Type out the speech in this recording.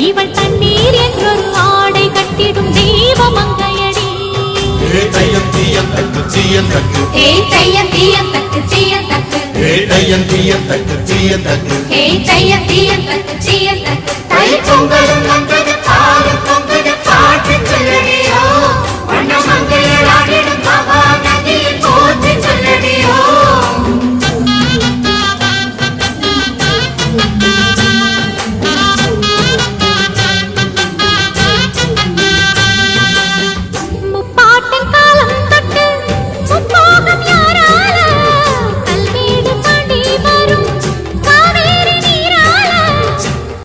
இவள் தண்ணீர் என்றொரு ஆடை கட்டிடும் தெய்வ மங்கையடி. தையம் தீயம் தக்கு தீயம் தக்கு தையம் தீயம் தக்கு தீயம் தக்கு தையம் தீயம் தக்கு தீயம் தக்கு தையம் தீயம் தக்கு தீயம் தக்கு